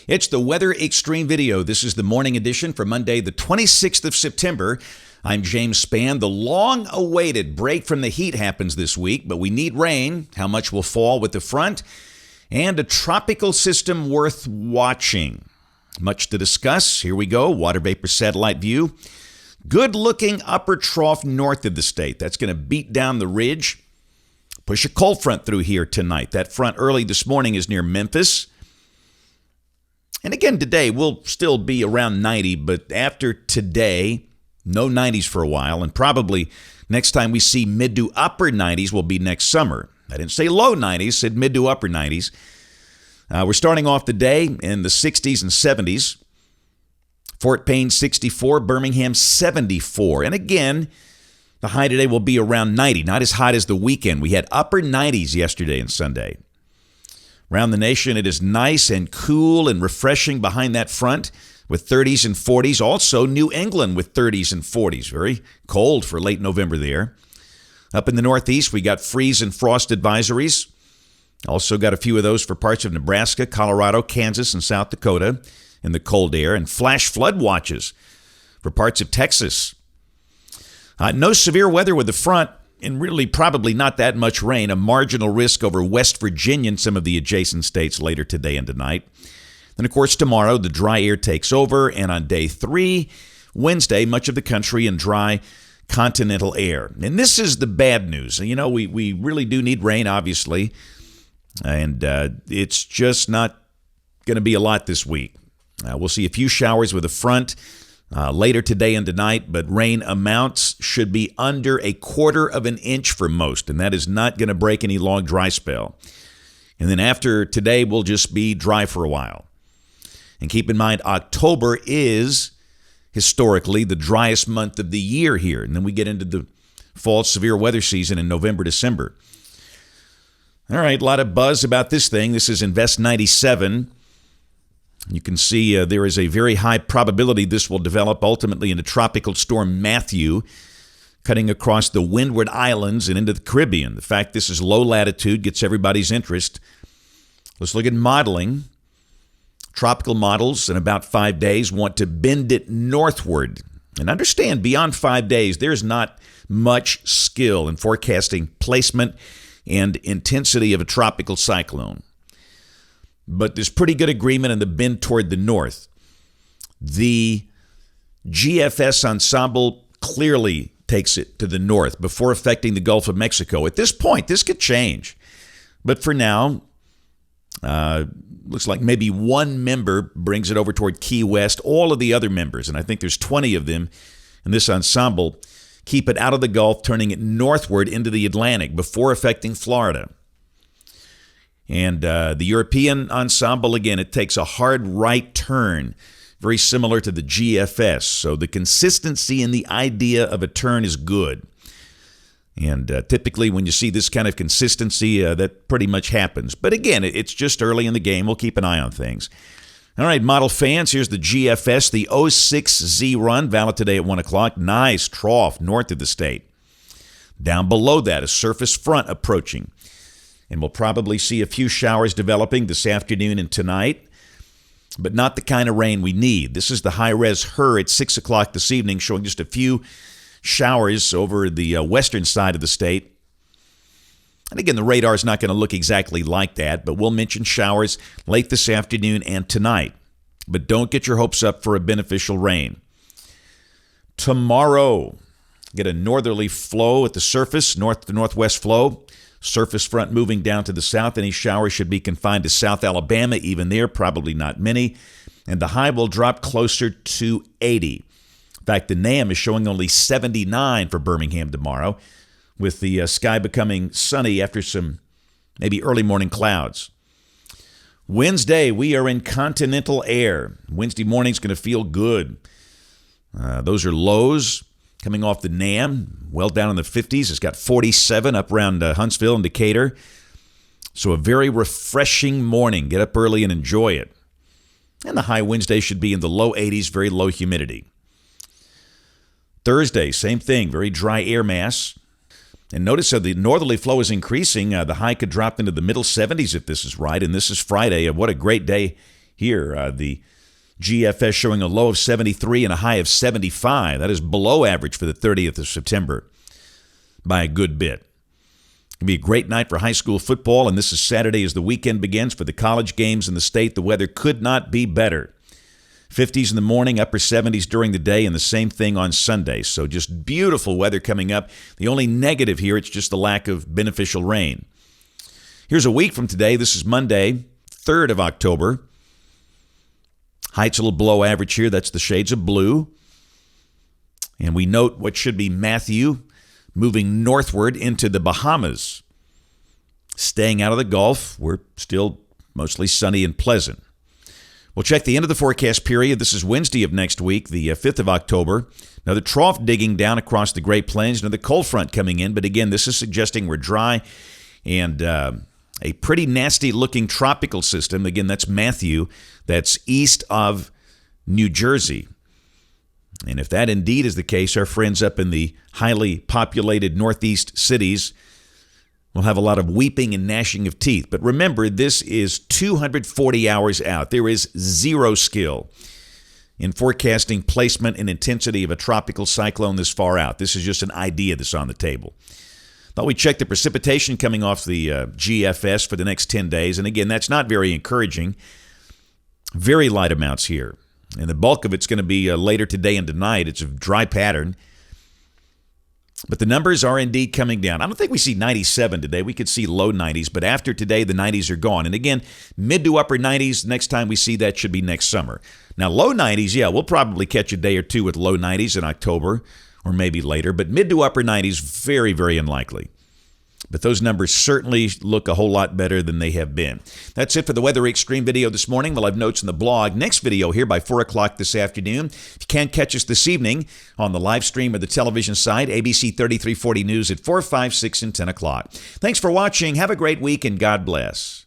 It's the Weather Xtreme video. This is the morning edition for Monday, the 26th of September. I'm James Spann. The long-awaited break from the heat happens this week, but we need rain. How much will fall with the front? And a tropical system worth watching. Much to discuss. Here we go. Water vapor satellite view. Good-looking upper trough north of the state. That's going to beat down the ridge. Push a cold front through here tonight. That front early this morning is near Memphis. And again, today we'll still be around 90, but after today, no 90s for a while, and probably next time we see mid to upper 90s will be next summer. I didn't say low 90s, said mid to upper 90s. We're starting off the day in the 60s and 70s. Fort Payne 64, Birmingham 74. And again, the high today will be around 90, not as hot as the weekend. We had upper 90s yesterday and Sunday. Around the nation, it is nice and cool and refreshing behind that front with 30s and 40s. Also, New England with 30s and 40s. Very cold for late November there. Up in the Northeast, we got freeze and frost advisories. Also got a few of those for parts of Nebraska, Colorado, Kansas, and South Dakota in the cold air. And flash flood watches for parts of Texas. No severe weather with the front. And really probably not that much rain, a marginal risk over West Virginia and some of the adjacent states later today and tonight. Then, of course, tomorrow, the dry air takes over, and on day 3, Wednesday, much of the country in dry continental air. And this is the bad news. You know, we really do need rain, obviously, and it's just not going to be a lot this week. We'll see a few showers with a front later today and tonight, but rain amounts should be under 1/4 of an inch for most, and that is not going to break any long dry spell. And then after today, we'll just be dry for a while. And keep in mind, October is historically the driest month of the year here, and then we get into the fall severe weather season in November, December. All right, a lot of buzz about this thing. This is Invest 97. You can see there is a very high probability this will develop ultimately into Tropical Storm Matthew, cutting across the Windward Islands and into the Caribbean. The fact this is low latitude gets everybody's interest. Let's look at modeling. Tropical models in about 5 days want to bend it northward. And understand, beyond 5 days, there's not much skill in forecasting placement and intensity of a tropical cyclone. But there's pretty good agreement in the bend toward the north. The GFS ensemble clearly takes it to the north before affecting the Gulf of Mexico. At this point, this could change. But for now, looks like maybe one member brings it over toward Key West. All of the other members, and I think there's 20 of them in this ensemble, keep it out of the Gulf, turning it northward into the Atlantic before affecting Florida. And the European ensemble, again, it takes a hard right turn, very similar to the GFS. So the consistency in the idea of a turn is good. And typically when you see this kind of consistency, that pretty much happens. But again, it's just early in the game. We'll keep an eye on things. All right, model fans, here's the GFS, the 06Z run, valid today at 1 o'clock. Nice trough north of the state. Down below that, a surface front approaching. And we'll probably see a few showers developing this afternoon and tonight, but not the kind of rain we need. This is the high-res HRRR at 6 o'clock this evening, showing just a few showers over the western side of the state. And again, the radar is not going to look exactly like that, but we'll mention showers late this afternoon and tonight. But don't get your hopes up for a beneficial rain. Tomorrow, get a northerly flow at the surface, north to northwest flow. Surface front moving down to the south. Any showers should be confined to South Alabama, even there, probably not many. And the high will drop closer to 80. In fact, the NAM is showing only 79 for Birmingham tomorrow, with the sky becoming sunny after some maybe early morning clouds. Wednesday, we are in continental air. Wednesday morning's going to feel good. Those are lows. Coming off the NAM, well down in the 50s. It's got 47 up around Huntsville and Decatur. So a very refreshing morning. Get up early and enjoy it. And the high Wednesday should be in the low 80s, very low humidity. Thursday, same thing, very dry air mass. And notice how the northerly flow is increasing. The high could drop into the middle 70s if this is right. And this is Friday. What a great day Here, the GFS showing a low of 73 and a high of 75. That is below average for the 30th of September by a good bit. It'll be a great night for high school football, and this is Saturday as the weekend begins for the college games in the state. The weather could not be better. 50s in the morning, upper 70s during the day, and the same thing on Sunday. So just beautiful weather coming up. The only negative here, it's just the lack of beneficial rain. Here's a week from today. This is Monday, 3rd of October. Heights a little below average here. That's the shades of blue. And we note what should be Matthew moving northward into the Bahamas. Staying out of the Gulf, we're still mostly sunny and pleasant. We'll check the end of the forecast period. This is Wednesday of next week, the 5th of October. Another trough digging down across the Great Plains. Another cold front coming in. But again, this is suggesting we're dry and a pretty nasty-looking tropical system. Again, that's Matthew. That's east of New Jersey. And if that indeed is the case, our friends up in the highly populated northeast cities will have a lot of weeping and gnashing of teeth. But remember, this is 240 hours out. There is zero skill in forecasting placement and intensity of a tropical cyclone this far out. This is just an idea that's on the table. Thought we'd check the precipitation coming off the GFS for the next 10 days. And again, that's not very encouraging. Very light amounts here. And the bulk of it's going to be later today and tonight. It's a dry pattern. But the numbers are indeed coming down. I don't think we see 97 today. We could see low 90s. But after today, the 90s are gone. And again, mid to upper 90s, next time we see that should be next summer. Now, low 90s, yeah, we'll probably catch a day or two with low 90s in October or maybe later. But mid to upper 90s, very, very unlikely. But those numbers certainly look a whole lot better than they have been. That's it for the Weather Xtreme video this morning. We'll have notes in the blog. Next video here by 4 o'clock this afternoon. If you can't catch us this evening on the live stream or the television side, ABC 3340 News at 4, 5, 6, and 10 o'clock. Thanks for watching. Have a great week, and God bless.